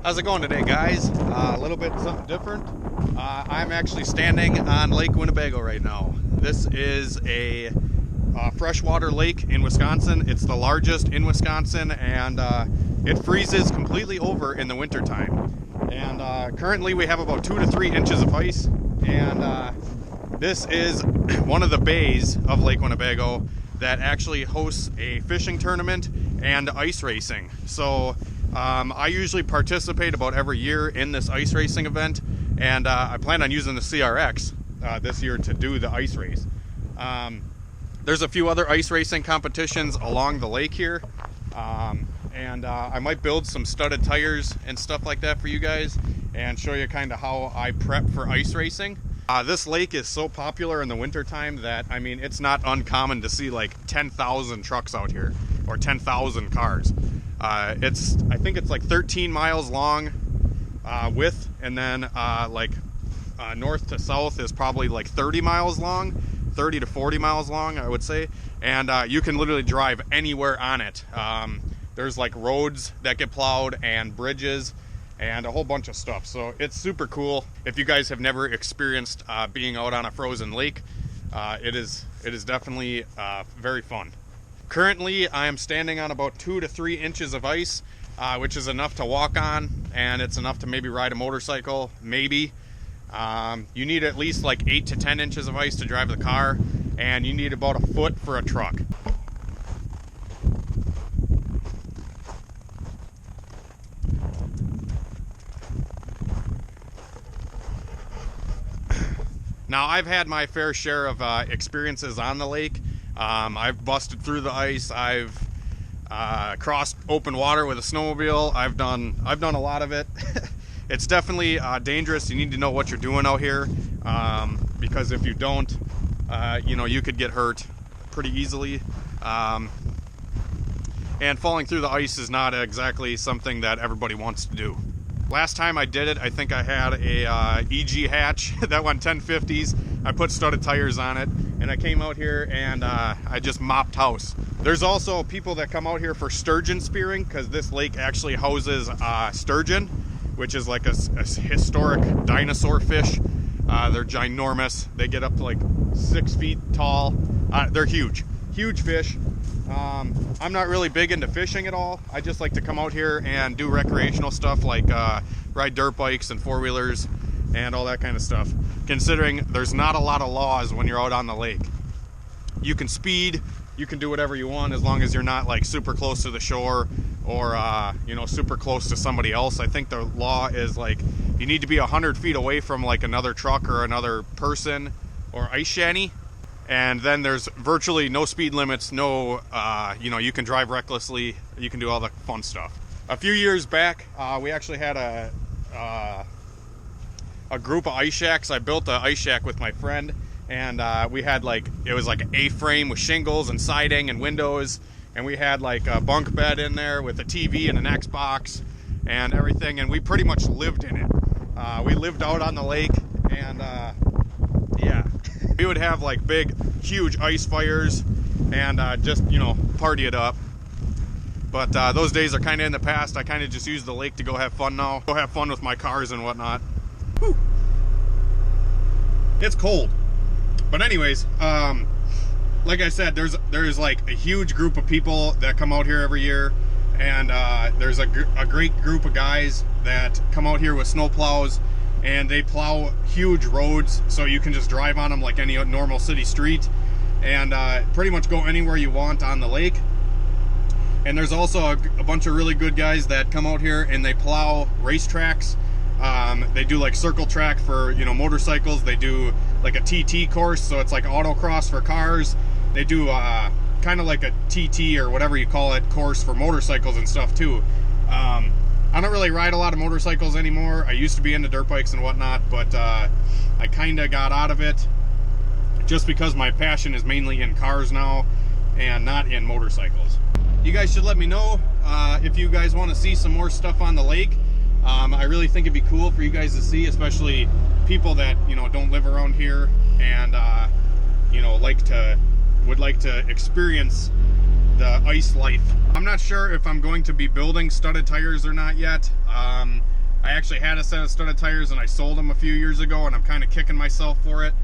How's it going today, guys? A little bit something different. I'm actually standing on Lake Winnebago right now. This is a freshwater lake in Wisconsin. It's the largest in Wisconsin, and it freezes completely over in the wintertime. And currently we have about 2 to 3 inches of ice, and this is one of the bays of Lake Winnebago that actually hosts a fishing tournament and ice racing. So I usually participate about every year in this ice racing event, and I plan on using the CRX this year to do the ice race. There's a few other ice racing competitions along the lake here, and I might build some studded tires and stuff like that for you guys and show you kind of how I prep for ice racing. This lake is so popular in the wintertime that, I mean, it's not uncommon to see like 10,000 trucks out here or 10,000 cars. I think it's like 13 miles long width, and then north to south is probably like 30 miles long, 30 to 40 miles long, I would say. And you can literally drive anywhere on it. There's like roads that get plowed and bridges and a whole bunch of stuff. So it's super cool. If you guys have never experienced being out on a frozen lake, it is definitely very fun. Currently, I am standing on about 2 to 3 inches of ice, which is enough to walk on, and it's enough to maybe ride a motorcycle, maybe. You need at least like 8 to 10 inches of ice to drive the car, and you need about a foot for a truck. Now, I've had my fair share of experiences on the lake. I've busted through the ice. I've crossed open water with a snowmobile. I've done a lot of it. It's definitely dangerous. You need to know what you're doing out here, because if you don't, you could get hurt pretty easily. And falling through the ice is not exactly something that everybody wants to do. Last time I did it, I think I had a EG hatch that went 1050s. I put studded tires on it, and I came out here and I just mopped house. There's also people that come out here for sturgeon spearing, because this lake actually houses sturgeon, which is like a historic dinosaur fish. They're ginormous. They get up to like 6 feet tall. They're huge fish. I'm not really big into fishing at all. I just like to come out here and do recreational stuff like ride dirt bikes and four-wheelers and all that kind of stuff, considering there's not a lot of laws when you're out on the lake. You can speed, you can do whatever you want as long as you're not like super close to the shore or super close to somebody else. I think the law is like you need to be 100 feet away from like another truck or another person or ice shanty. And then there's virtually no speed limits, no, you can drive recklessly, you can do all the fun stuff. A few years back, we actually had a group of ice shacks. I built an ice shack with my friend, and we had it was like an A-frame with shingles and siding and windows, and we had like a bunk bed in there with a TV and an Xbox and everything, and we pretty much lived in it. We lived out on the lake, and yeah. We would have like big, huge ice fires and just, party it up. But those days are kind of in the past. I kind of just use the lake to go have fun now. Go have fun with my cars and whatnot. Whew. It's cold. But anyways, like I said, there's like a huge group of people that come out here every year. And there's a great group of guys that come out here with snow plows. And they plow huge roads, so you can just drive on them like any normal city street and pretty much go anywhere you want on the lake. And there's also a bunch of really good guys that come out here and they plow racetracks They do like circle track for, you know, motorcycles. They do like a TT course, so it's like autocross for cars. They do kind of like a TT or whatever you call it course for motorcycles and stuff too. I don't really ride a lot of motorcycles anymore. I used to be into dirt bikes and whatnot, but I kind of got out of it just because my passion is mainly in cars now and not in motorcycles. You guys should let me know if you guys want to see some more stuff on the lake. I really think it'd be cool for you guys to see, especially people that, you know, don't live around here and you know, would like to experience the ice life. I'm not sure if I'm going to be building studded tires or not yet. I actually had a set of studded tires and I sold them a few years ago, and I'm kind of kicking myself for it,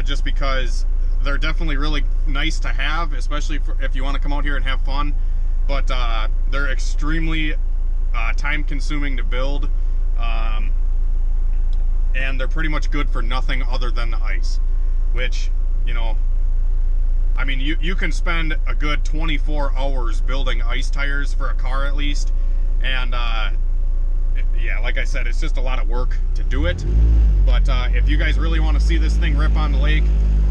just because they're definitely really nice to have, especially if you want to come out here and have fun. But they're extremely time consuming to build, and they're pretty much good for nothing other than the ice, which, you know, I mean, you can spend a good 24 hours building ice tires for a car at least, and yeah, like I said, it's just a lot of work to do it. But if you guys really want to see this thing rip on the lake,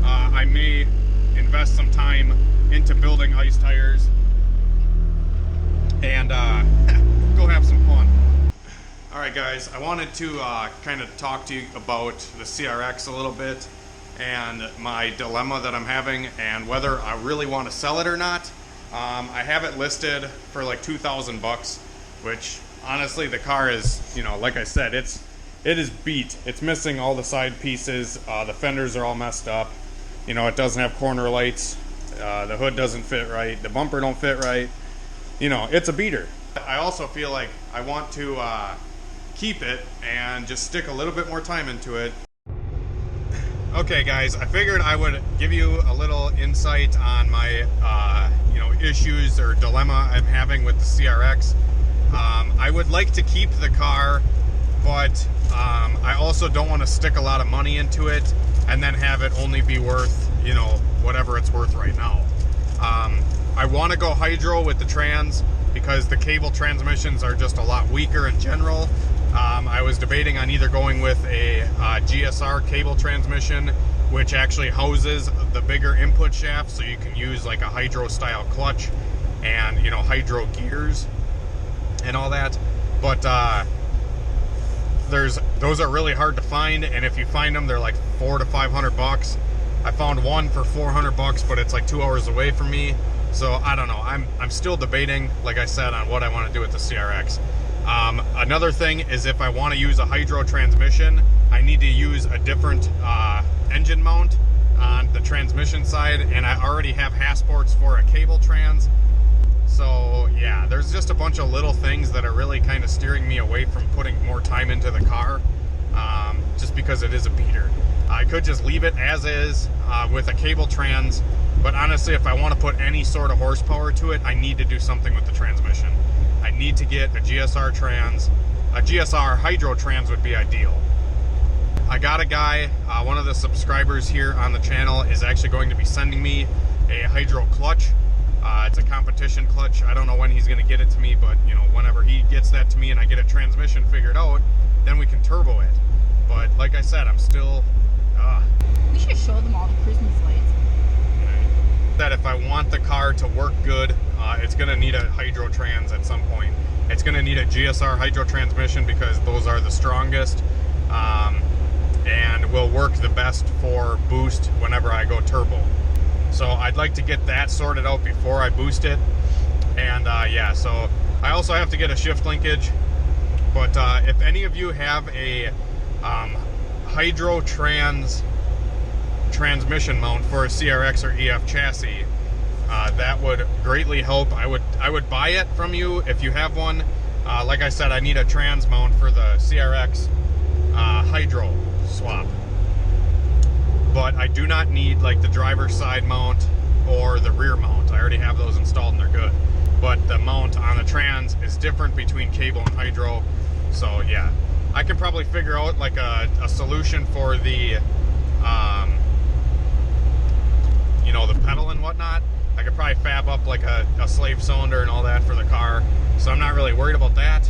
I may invest some time into building ice tires and go have some fun. Alright guys, I wanted to kind of talk to you about the CRX a little bit and my dilemma that I'm having and whether I really want to sell it or not. I have it listed for like 2,000 bucks, which honestly the car is, you know, like I said, it is beat. It's missing all the side pieces. The fenders are all messed up. You know, it doesn't have corner lights. The hood doesn't fit right. The bumper don't fit right. You know, it's a beater. I also feel like I want to keep it and just stick a little bit more time into it. Okay guys, I figured I would give you a little insight on my you know, issues or dilemma I'm having with the CRX. I would like to keep the car, but I also don't want to stick a lot of money into it and then have it only be worth, you know, whatever it's worth right now. I want to go hydro with the trans because the cable transmissions are just a lot weaker in general. I was debating on either going with a GSR cable transmission, which actually houses the bigger input shaft, so you can use like a hydro style clutch and, you know, hydro gears and all that. But those are really hard to find, and if you find them, they're like $400 to $500. I found one for 400 bucks, but it's like 2 hours away from me. So I don't know. I'm still debating, like I said, on what I want to do with the CRX. Another thing is, if I want to use a hydro transmission, I need to use a different engine mount on the transmission side, and I already have Hasports for a cable trans. So yeah, there's just a bunch of little things that are really kind of steering me away from putting more time into the car, just because it is a beater. I could just leave it as is with a cable trans, but honestly, if I want to put any sort of horsepower to it, I need to do something with the transmission. I need to get a GSR trans. A GSR hydro trans would be ideal. I got a guy, one of the subscribers here on the channel is actually going to be sending me a hydro clutch. It's a competition clutch. I don't know when he's going to get it to me, but you know, whenever he gets that to me and I get a transmission figured out, then we can turbo it. But like I said, I'm still we should show them all the Christmas lights. That if I want the car to work good, it's going to need a hydro trans at some point. It's going to need a GSR hydro transmission because those are the strongest and will work the best for boost whenever I go turbo. So I'd like to get that sorted out before I boost it. And yeah, so I also have to get a shift linkage. But if any of you have a hydro transmission mount for a CRX or EF chassis, that would greatly help. I would buy it from you if you have one. Like I said, I need a trans mount for the CRX hydro swap, but I do not need like the driver's side mount or the rear mount. I already have those installed and they're good, but the mount on the trans is different between cable and hydro. So yeah, I can probably figure out like a solution for the you know, the pedal and whatnot. I could probably fab up like a slave cylinder and all that for the car, so I'm not really worried about that.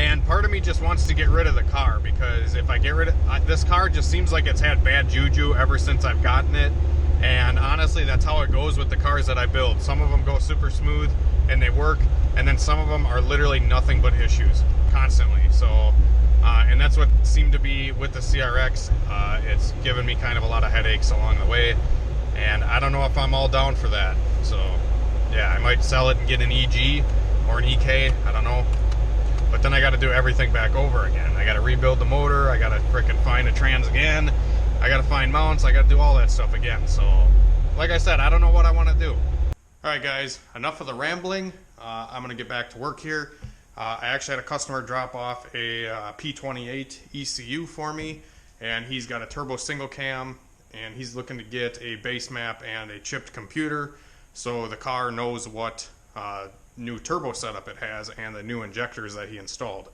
And part of me just wants to get rid of the car, because if I get rid of this car, just seems like it's had bad juju ever since I've gotten it. And honestly, that's how it goes with the cars that I build. Some of them go super smooth and they work, and then some of them are literally nothing but issues constantly. So and that's what seemed to be with the CRX. It's given me kind of a lot of headaches along the way, and I don't know if I'm all down for that. So yeah, I might sell it and get an EG or an EK, I don't know. But then I got to do everything back over again. I got to rebuild the motor, I got to frickin' find a trans again, I got to find mounts, I got to do all that stuff again. So like I said, I don't know what I want to do. Alright guys, enough of the rambling. I'm going to get back to work here. I actually had a customer drop off a P28 ECU for me, and he's got a turbo single cam, and he's looking to get a base map and a chipped computer so the car knows what new turbo setup it has and the new injectors that he installed.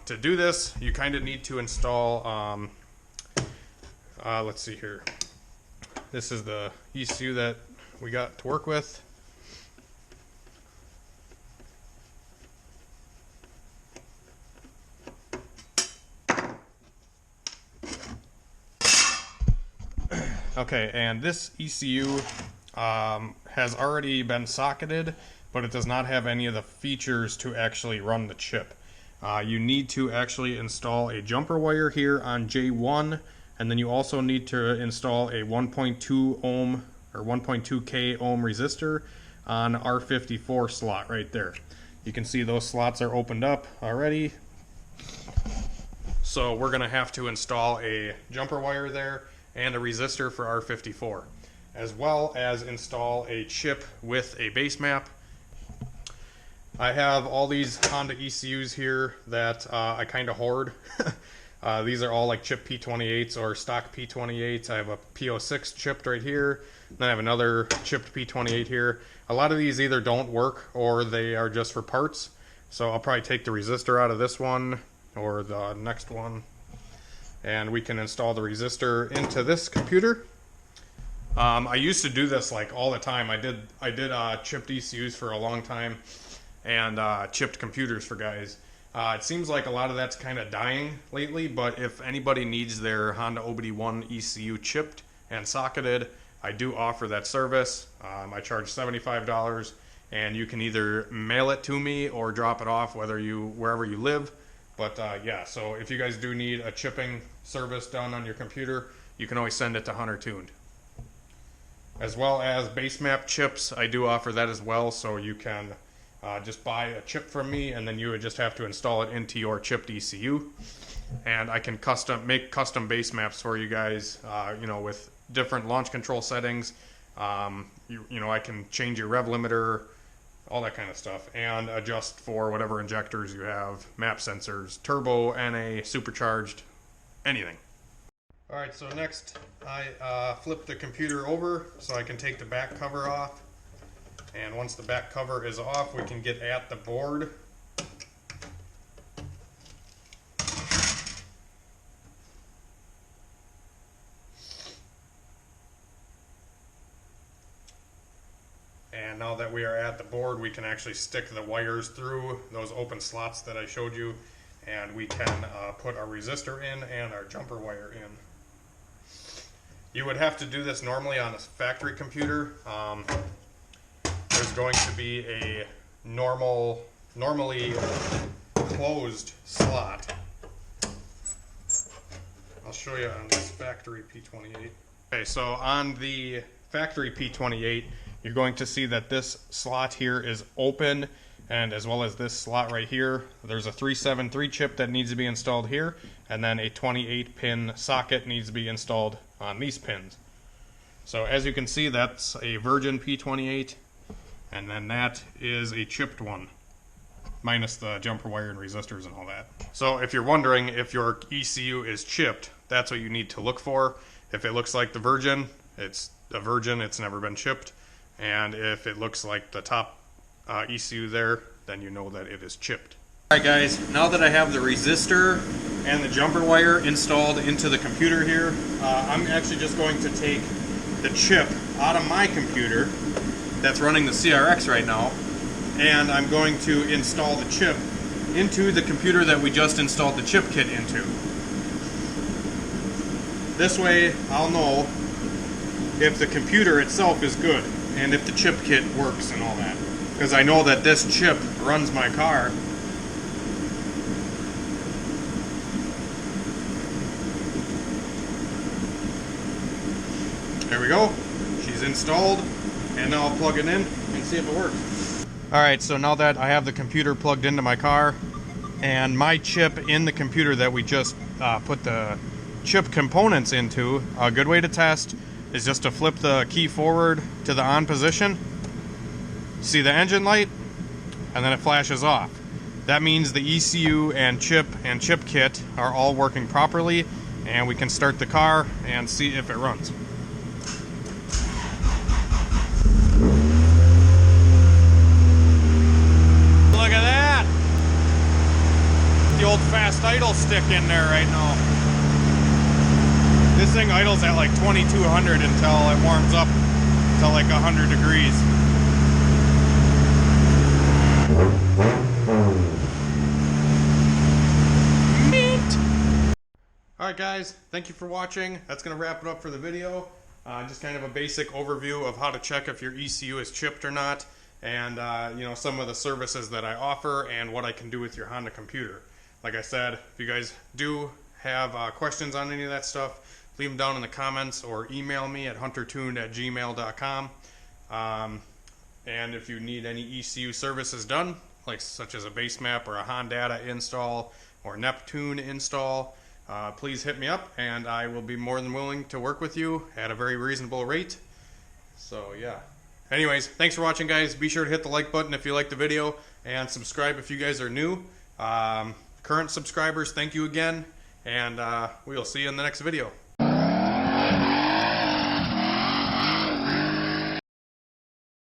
To do this, you kind of need to install, let's see here. This is the ECU that we got to work with. Okay, and this ECU has already been socketed, but it does not have any of the features to actually run the chip. You need to actually install a jumper wire here on J1, and then you also need to install a 1.2 ohm or 1.2K ohm resistor on R54 slot right there. You can see those slots are opened up already. So we're going to have to install a jumper wire there and a resistor for R54, as well as install a chip with a base map. I have all these Honda ECUs here that I kind of hoard. These are all like chip P28s or stock P28s. I have a P06 chipped right here, then I have another chipped P28 here. A lot of these either don't work or they are just for parts, so I'll probably take the resistor out of this one or the next one, and we can install the resistor into this computer. I used to do this like all the time. I did chipped ECUs for a long time, and chipped computers for guys. It seems like a lot of that's kind of dying lately, but if anybody needs their Honda OBD1 ECU chipped and socketed, I do offer that service. I charge $75, and you can either mail it to me or drop it off wherever you live. But yeah, so if you guys do need a chipping service done on your computer, you can always send it to HunterTuned. As well as base map chips, I do offer that as well, so you can just buy a chip from me, and then you would just have to install it into your chipped ECU. And I can make custom base maps for you guys, you know, with different launch control settings. You know, I can change your rev limiter, all that kind of stuff, and adjust for whatever injectors you have, map sensors, turbo, NA, supercharged, anything. Alright, so next I flip the computer over so I can take the back cover off. And once the back cover is off, we can get at the board. And now that we are at the board, we can actually stick the wires through those open slots that I showed you, and we can put our resistor in and our jumper wire in. You would have to do this normally on a factory computer. There's going to be a normally closed slot. I'll show you on this factory P28. Okay, so on the factory P28, you're going to see that this slot here is open, and as well as this slot right here. There's a 373 chip that needs to be installed here, and then a 28 pin socket needs to be installed on these pins. So as you can see, that's a virgin P28, and then that is a chipped one, minus the jumper wire and resistors and all that. So if you're wondering if your ECU is chipped, that's what you need to look for. If it looks like the virgin, it's a virgin, it's never been chipped. And if it looks like the top ECU there, then you know that it is chipped. Alright guys, now that I have the resistor and the jumper wire installed into the computer here, I'm actually just going to take the chip out of my computer that's running the CRX right now, and I'm going to install the chip into the computer that we just installed the chip kit into. This way I'll know if the computer itself is good and if the chip kit works and all that. Because I know that this chip runs my car. There we go. She's installed, and now I'll plug it in and see if it works. Alright, so now that I have the computer plugged into my car and my chip in the computer that we just put the chip components into, a good way to test is just to flip the key forward to the on position. See the engine light? And then it flashes off. That means the ECU and chip kit are all working properly, and we can start the car and see if it runs. Look at that! The old fast idle stick in there right now. This thing idles at like 2200 until it warms up to like 100 degrees. Mint! Alright guys, thank you for watching. That's going to wrap it up for the video. Just kind of a basic overview of how to check if your ECU is chipped or not, and you know, some of the services that I offer and what I can do with your Honda computer. Like I said, if you guys do have questions on any of that stuff, leave them down in the comments or email me at huntertuned@gmail.com. And if you need any ECU services done, like such as a base map or a Hondata install or Neptune install, please hit me up and I will be more than willing to work with you at a very reasonable rate. So yeah. Anyways, thanks for watching guys. Be sure to hit the like button if you like the video and subscribe if you guys are new. Current subscribers, thank you again, and we'll see you in the next video.